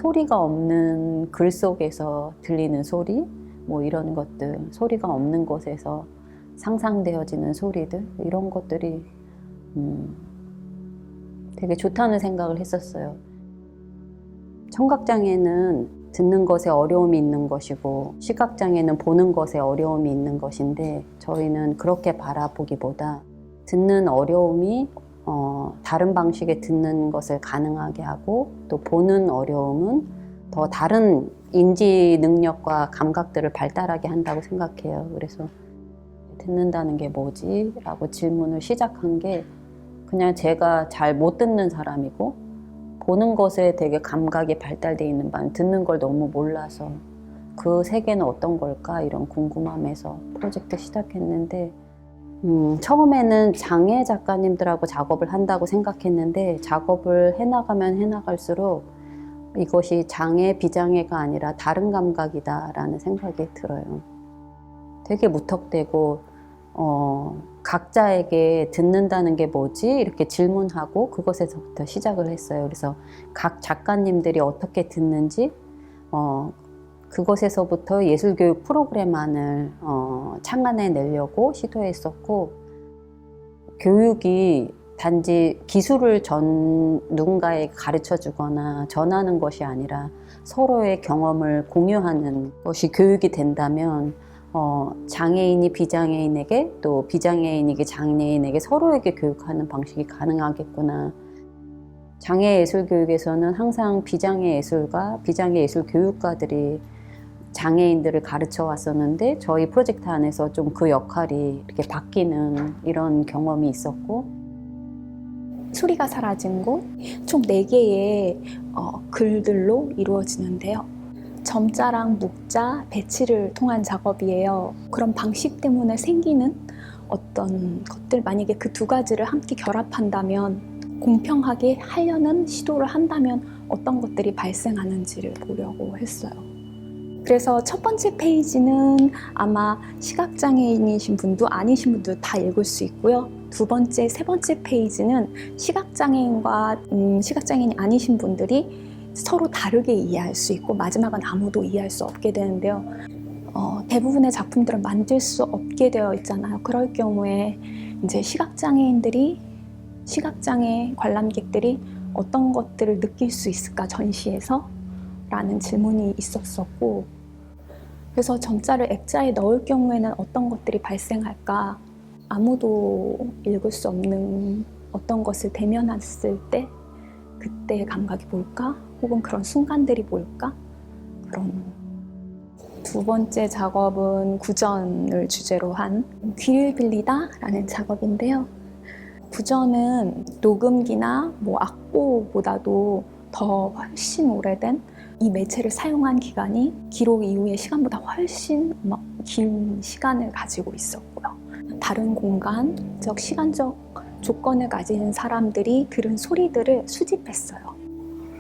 소리가 없는 글 속에서 들리는 소리, 뭐 이런 것들, 소리가 없는 곳에서 상상되어지는 소리들, 이런 것들이 되게 좋다는 생각을 했었어요. 청각장애는 듣는 것에 어려움이 있는 것이고 시각장애는 보는 것에 어려움이 있는 것인데, 저희는 그렇게 바라보기보다 듣는 어려움이 다른 방식의 듣는 것을 가능하게 하고, 또 보는 어려움은 더 다른 인지 능력과 감각들을 발달하게 한다고 생각해요. 그래서 듣는다는 게 뭐지? 라고 질문을 시작한 게, 그냥 제가 잘 못 듣는 사람이고 보는 것에 되게 감각이 발달되어 있는 반, 듣는 걸 너무 몰라서 그 세계는 어떤 걸까? 이런 궁금함에서 프로젝트 시작했는데, 처음에는 장애 작가님들하고 작업을 한다고 생각했는데, 작업을 해나가면 해나갈수록 이것이 장애, 비장애가 아니라 다른 감각이다라는 생각이 들어요. 되게 무턱대고 각자에게 듣는다는 게 뭐지? 이렇게 질문하고 그것에서부터 시작을 했어요. 그래서 각 작가님들이 어떻게 듣는지 그것에서부터 예술교육 프로그램안을 창안해내려고 시도했었고, 교육이 단지 기술을 누군가에게 가르쳐주거나 전하는 것이 아니라 서로의 경험을 공유하는 것이 교육이 된다면, 장애인이 비장애인에게, 또 비장애인이 장애인에게 서로에게 교육하는 방식이 가능하겠구나. 장애 예술 교육에서는 항상 비장애 예술가, 비장애 예술 교육가들이 장애인들을 가르쳐 왔었는데, 저희 프로젝트 안에서 좀 그 역할이 이렇게 바뀌는 이런 경험이 있었고, 소리가 사라진 곳, 총 4개의 글들로 이루어지는데요. 점자랑 묵자, 배치를 통한 작업이에요. 그런 방식 때문에 생기는 어떤 것들, 만약에 그 두 가지를 함께 결합한다면, 공평하게 하려는 시도를 한다면 어떤 것들이 발생하는지를 보려고 했어요. 그래서 첫 번째 페이지는 아마 시각장애인이신 분도 아니신 분도 다 읽을 수 있고요. 두 번째, 세 번째 페이지는 시각장애인과 시각장애인이 아니신 분들이 서로 다르게 이해할 수 있고, 마지막은 아무도 이해할 수 없게 되는데요. 대부분의 작품들은 만들 수 없게 되어 있잖아요. 그럴 경우에 이제 시각장애 관람객들이 어떤 것들을 느낄 수 있을까, 전시에서? 라는 질문이 있었었고, 그래서 점자를 액자에 넣을 경우에는 어떤 것들이 발생할까? 아무도 읽을 수 없는 어떤 것을 대면했을 때 그때의 감각이 뭘까? 혹은 그런 순간들이 뭘까? 그런. 두 번째 작업은 구전을 주제로 한 귀를 빌리다 라는 작업인데요. 구전은 녹음기나 악보보다도 더 훨씬 오래된, 이 매체를 사용한 기간이 기록 이후의 시간보다 훨씬 긴 시간을 가지고 있었고요. 다른 공간적, 시간적 조건을 가진 사람들이 들은 소리들을 수집했어요.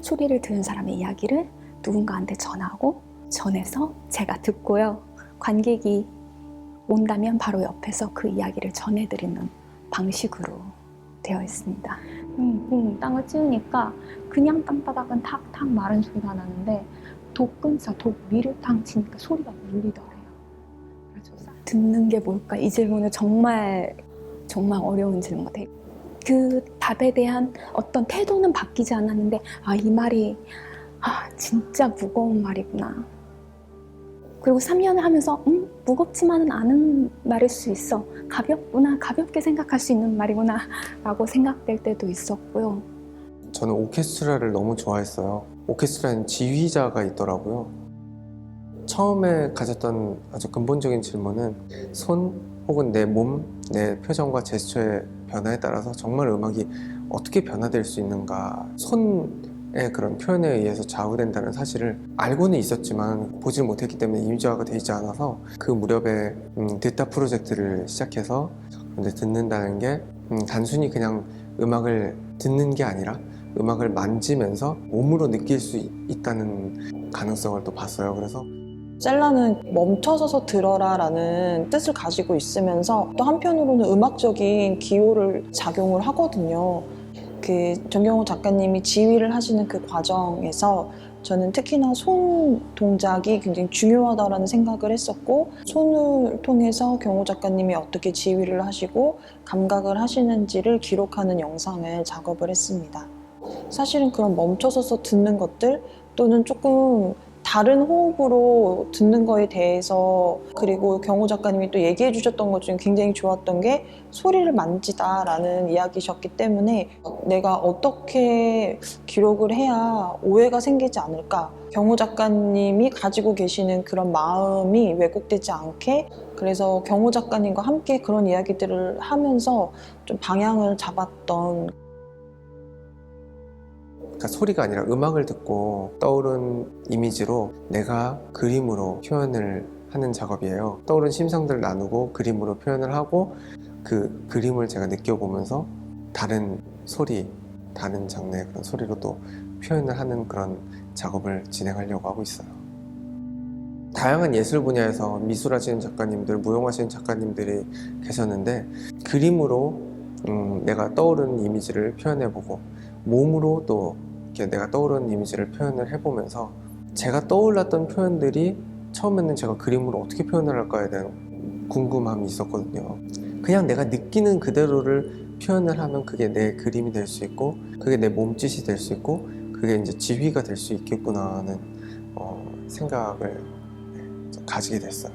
소리를 들은 사람의 이야기를 누군가한테 전해서 제가 듣고요. 관객이 온다면 바로 옆에서 그 이야기를 전해드리는 방식으로 되어 있습니다. 땅을 찌우니까 그냥 땅바닥은 탁탁 마른 소리가 나는데, 독 근처, 독 위를 탕 치니까 소리가 울리더래요. 그래서 듣는 게 뭘까? 이 질문은 정말 어려운 질문 같아요. 그 답에 대한 어떤 태도는 바뀌지 않았는데, 이 말이 진짜 무거운 말이구나. 그리고 3년을 하면서 무겁지만은 않은 말일 수 있어. 가볍구나, 가볍게 생각할 수 있는 말이구나 라고 생각될 때도 있었고요. 저는 오케스트라를 너무 좋아했어요. 오케스트라는 지휘자가 있더라고요. 처음에 가졌던 아주 근본적인 질문은 손 혹은 내 몸, 내 표정과 제스처의 변화에 따라서 정말 음악이 어떻게 변화될 수 있는가. 손의 그런 표현에 의해서 좌우된다는 사실을 알고는 있었지만 보질 못했기 때문에 이미지화가 되지 않아서, 그 무렵에 듣다 프로젝트를 시작해서, 근데 듣는다는 게 단순히 그냥 음악을 듣는 게 아니라 음악을 만지면서 몸으로 느낄 수 있다는 가능성을 또 봤어요. 그래서 셀라는 멈춰서서 들어라 라는 뜻을 가지고 있으면서 또 한편으로는 음악적인 기호를 작용을 하거든요. 그 정경호 작가님이 지휘를 하시는 그 과정에서 저는 특히나 손 동작이 굉장히 중요하다라는 생각을 했었고, 손을 통해서 경호 작가님이 어떻게 지휘를 하시고 감각을 하시는지를 기록하는 영상을 작업을 했습니다. 사실은 그런 멈춰서서 듣는 것들 또는 조금 다른 호흡으로 듣는 거에 대해서, 그리고 경호 작가님이 또 얘기해 주셨던 것 중에 굉장히 좋았던 게 소리를 만지다라는 이야기셨기 때문에 내가 어떻게 기록을 해야 오해가 생기지 않을까, 경호 작가님이 가지고 계시는 그런 마음이 왜곡되지 않게, 그래서 경호 작가님과 함께 그런 이야기들을 하면서 좀 방향을 잡았던. 그러니까 소리가 아니라 음악을 듣고 떠오른 이미지로 내가 그림으로 표현을 하는 작업이에요. 떠오른 심상들을 나누고 그림으로 표현을 하고, 그 그림을 제가 느껴보면서 다른 소리, 다른 장르의 그런 소리로 또 표현을 하는 그런 작업을 진행하려고 하고 있어요. 다양한 예술 분야에서 미술하시는 작가님들, 무용하시는 작가님들이 계셨는데, 그림으로 내가 떠오르는 이미지를 표현해보고, 몸으로 또 이렇게 내가 떠오르는 이미지를 표현을 해보면서 제가 떠올랐던 표현들이 처음에는 제가 그림으로 어떻게 표현을 할까에 대한 궁금함이 있었거든요. 그냥 내가 느끼는 그대로를 표현을 하면 그게 내 그림이 될 수 있고, 그게 내 몸짓이 될 수 있고, 그게 이제 지휘가 될 수 있겠구나 하는 생각을 가지게 됐어요.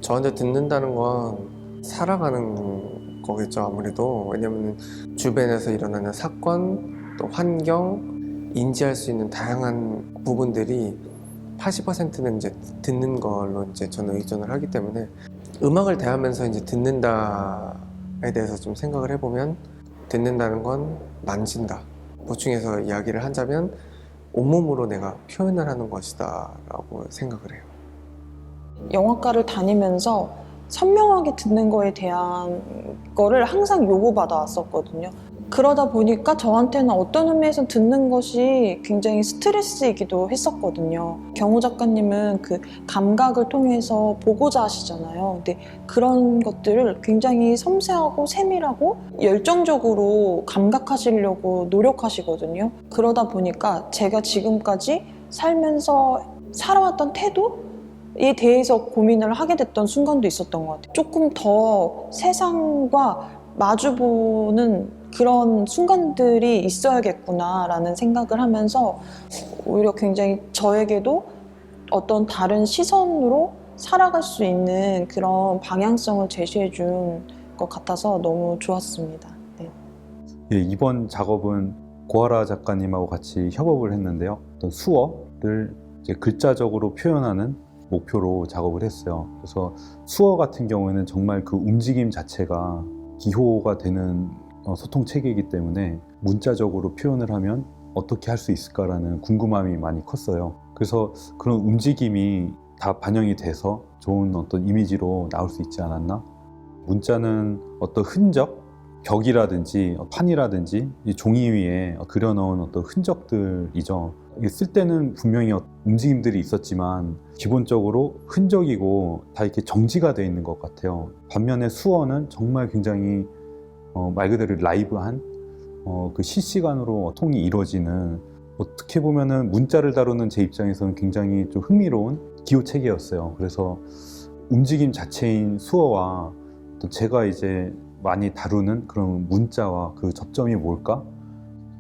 저한테 듣는다는 건 살아가는 거겠죠, 아무래도. 왜냐면 주변에서 일어나는 사건, 또 환경, 인지할 수 있는 다양한 부분들이 80%는 이제 듣는 걸로 이제 저는 의존을 하기 때문에, 음악을 대하면서 이제 듣는다에 대해서 좀 생각을 해보면, 듣는다는 건 만진다. 보충해서 이야기를 하자면 온몸으로 내가 표현을 하는 것이다 라고 생각을 해요. 영화과를 다니면서 선명하게 듣는 거에 대한 거를 항상 요구받아 왔었거든요. 그러다 보니까 저한테는 어떤 의미에서 듣는 것이 굉장히 스트레스이기도 했었거든요. 경호 작가님은 그 감각을 통해서 보고자 하시잖아요. 근데 그런 것들을 굉장히 섬세하고 세밀하고 열정적으로 감각하시려고 노력하시거든요. 그러다 보니까 제가 지금까지 살면서 살아왔던 태도에 대해서 고민을 하게 됐던 순간도 있었던 것 같아요. 조금 더 세상과 마주보는 그런 순간들이 있어야겠구나라는 생각을 하면서 오히려 굉장히 저에게도 어떤 다른 시선으로 살아갈 수 있는 그런 방향성을 제시해 준 것 같아서 너무 좋았습니다. 네. 예, 이번 작업은 고하라 작가님하고 같이 협업을 했는데요. 어떤 수어를 이제 글자적으로 표현하는 목표로 작업을 했어요. 그래서 수어 같은 경우에는 정말 그 움직임 자체가 기호가 되는 소통 체계이기 때문에 문자적으로 표현을 하면 어떻게 할 수 있을까라는 궁금함이 많이 컸어요. 그래서 그런 움직임이 다 반영이 돼서 좋은 어떤 이미지로 나올 수 있지 않았나? 문자는 어떤 흔적, 벽이라든지 판이라든지 이 종이 위에 그려놓은 어떤 흔적들이죠. 쓸 때는 분명히 움직임들이 있었지만 기본적으로 흔적이고 다 이렇게 정지가 되어 있는 것 같아요. 반면에 수어는 정말 굉장히 말 그대로 라이브한 그 실시간으로 통이 이루어지는, 어떻게 보면은 문자를 다루는 제 입장에서는 굉장히 좀 흥미로운 기호 체계였어요. 그래서 움직임 자체인 수어와 또 제가 이제 많이 다루는 그런 문자와 그 접점이 뭘까?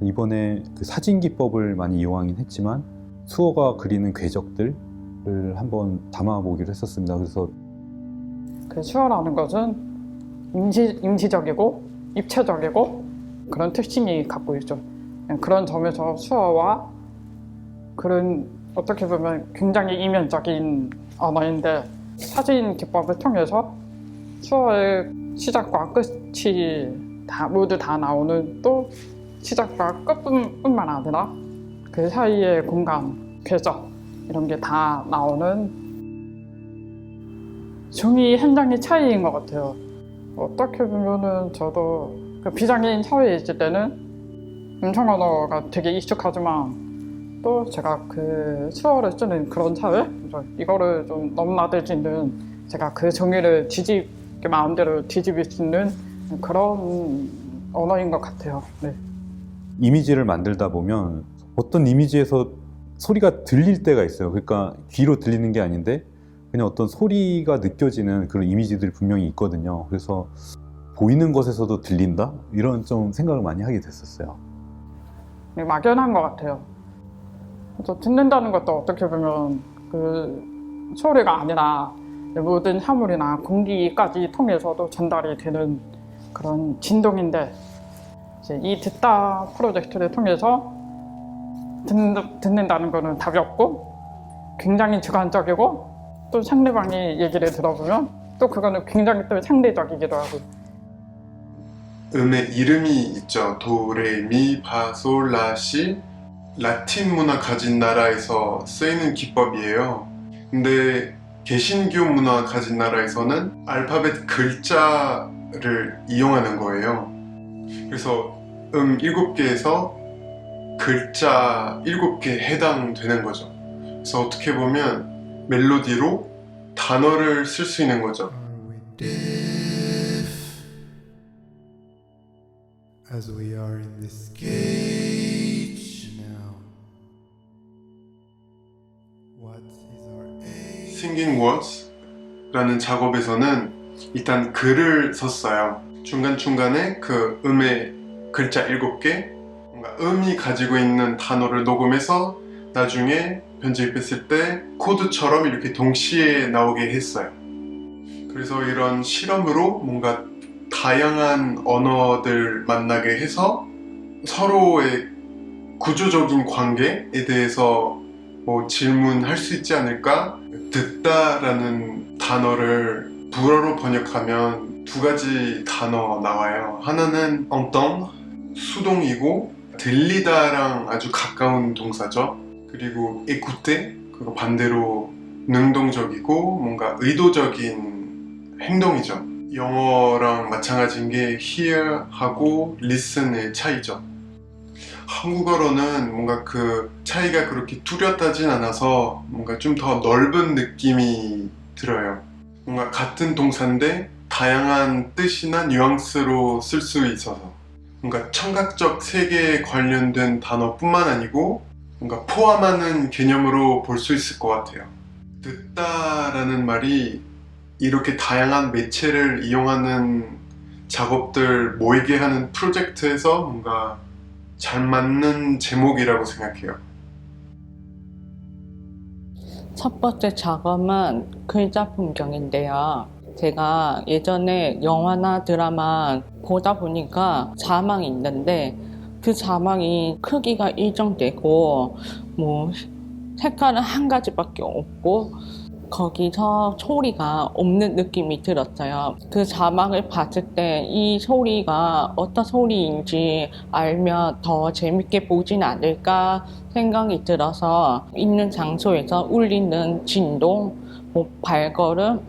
이번에 그 사진 기법을 많이 이용하긴 했지만 수어가 그리는 궤적들을 한번 담아보기로 했었습니다. 그래서 그 수어라는 것은 임시적이고 입체적이고 그런 특징이 갖고 있죠. 그런 점에서 수어와 그런 어떻게 보면 굉장히 이면적인 언어인데, 사진 기법을 통해서 수어의 시작과 끝이 모두 다 나오는, 또 시작과 끝뿐만 아니라 그 사이의 공간, 궤적 이런 게 다 나오는 종이 현장의 차이인 것 같아요. 어떻게 보면은 저도 그 비장애인 사회에 있을 때는 음성 언어가 되게 익숙하지만, 또 제가 그 수어를 쓰는 그런 사회, 이거를 좀 넘나들 수 있는, 제가 그 종이를 마음대로 뒤집을 수 있는 그런 언어인 것 같아요. 네. 이미지를 만들다 보면 어떤 이미지에서 소리가 들릴 때가 있어요. 그러니까 귀로 들리는 게 아닌데 그냥 어떤 소리가 느껴지는 그런 이미지들이 분명히 있거든요. 그래서 보이는 것에서도 들린다? 이런 좀 생각을 많이 하게 됐었어요. 네, 막연한 것 같아요. 그래서 듣는다는 것도 어떻게 보면 그 소리가 아니라 모든 사물이나 공기까지 통해서도 전달이 되는 그런 진동인데, 이제 이 듣다 프로젝트를 통해서 듣는다는 거는 답이 없고 굉장히 주관적이고, 또 상대방이 얘기를 들어보면 또 그거는 굉장히 또 상대적이기도 하고. 음의 이름이 있죠. 도, 레, 미, 파, 솔, 라, 시. 라틴 문화 가진 나라에서 쓰이는 기법이에요. 근데 개신교 문화 가진 나라에서는 알파벳 글자를 이용하는 거예요. 그래서 7개에서 글자 7개 해당되는 거죠. 그래서 어떻게 보면 멜로디로 단어를 쓸 수 있는 거죠. As we are in this cage now, what is our aim? Singing Words 라는 작업에서는 일단 글을 썼어요. 중간중간에 그 음의 글자 7개, 뭔가 음이 가지고 있는 단어를 녹음해서 나중에 편집했을 때 코드처럼 이렇게 동시에 나오게 했어요. 그래서 이런 실험으로 뭔가 다양한 언어들 만나게 해서 서로의 구조적인 관계에 대해서 뭐 질문할 수 있지 않을까? 듣다라는 단어를 불어로 번역하면 2가지 단어 나와요. 하나는 entendre, 수동이고 들리다랑 아주 가까운 동사죠. 그리고 écouter, 그거 반대로 능동적이고 뭔가 의도적인 행동이죠. 영어랑 마찬가지인 게 hear하고 listen의 차이죠. 한국어로는 뭔가 그 차이가 그렇게 뚜렷하진 않아서 뭔가 좀 더 넓은 느낌이 들어요. 뭔가 같은 동사인데 다양한 뜻이나 뉘앙스로 쓸 수 있어서 뭔가 청각적 세계에 관련된 단어뿐만 아니고 뭔가 포함하는 개념으로 볼 수 있을 것 같아요. 듣다라는 말이 이렇게 다양한 매체를 이용하는 작업들 모이게 하는 프로젝트에서 뭔가 잘 맞는 제목이라고 생각해요. 첫 번째 작업은 글자 풍경인데요. 제가 예전에 영화나 드라마 보다 보니까 자막이 있는데 그 자막이 크기가 일정되고 뭐 색깔은 한 가지밖에 없고 거기서 소리가 없는 느낌이 들었어요. 그 자막을 봤을 때 이 소리가 어떤 소리인지 알면 더 재밌게 보진 않을까 생각이 들어서 있는 장소에서 울리는 진동, 뭐 발걸음,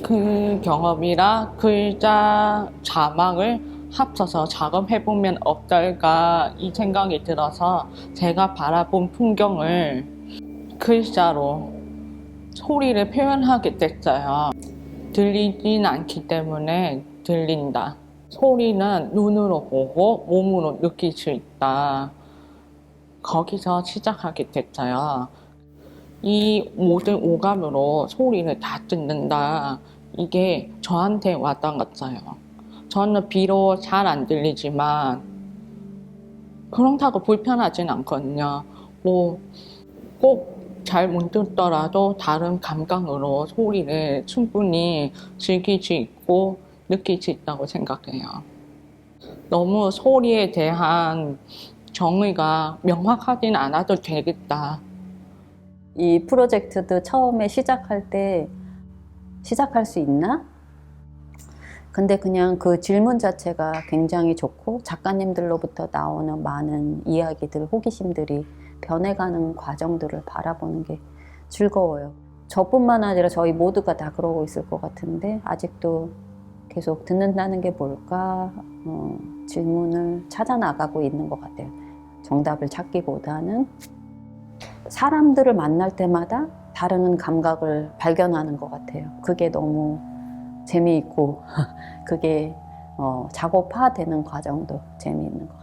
그 경험이랑 글자 자막을 합쳐서 작업해보면 어떨까 이 생각이 들어서 제가 바라본 풍경을 글자로 소리를 표현하게 됐어요. 들리진 않기 때문에 들린다. 소리는 눈으로 보고 몸으로 느낄 수 있다. 거기서 시작하게 됐어요. 이 모든 오감으로 소리를 다 듣는다. 이게 저한테 와닿았어요. 저는 비록 잘 안 들리지만 그렇다고 불편하진 않거든요. 뭐 꼭 잘 못 듣더라도 다른 감각으로 소리를 충분히 즐길 수 있고 느낄 수 있다고 생각해요. 너무 소리에 대한 정의가 명확하진 않아도 되겠다. 이 프로젝트도 처음에 시작할 때 시작할 수 있나? 근데 그냥 그 질문 자체가 굉장히 좋고 작가님들로부터 나오는 많은 이야기들, 호기심들이 변해가는 과정들을 바라보는 게 즐거워요. 저뿐만 아니라 저희 모두가 다 그러고 있을 것 같은데 아직도 계속 듣는다는 게 뭘까 질문을 찾아 나가고 있는 것 같아요. 정답을 찾기보다는 사람들을 만날 때마다 다른 감각을 발견하는 것 같아요. 그게 너무 재미있고 그게 작업화되는 과정도 재미있는 것 같아요.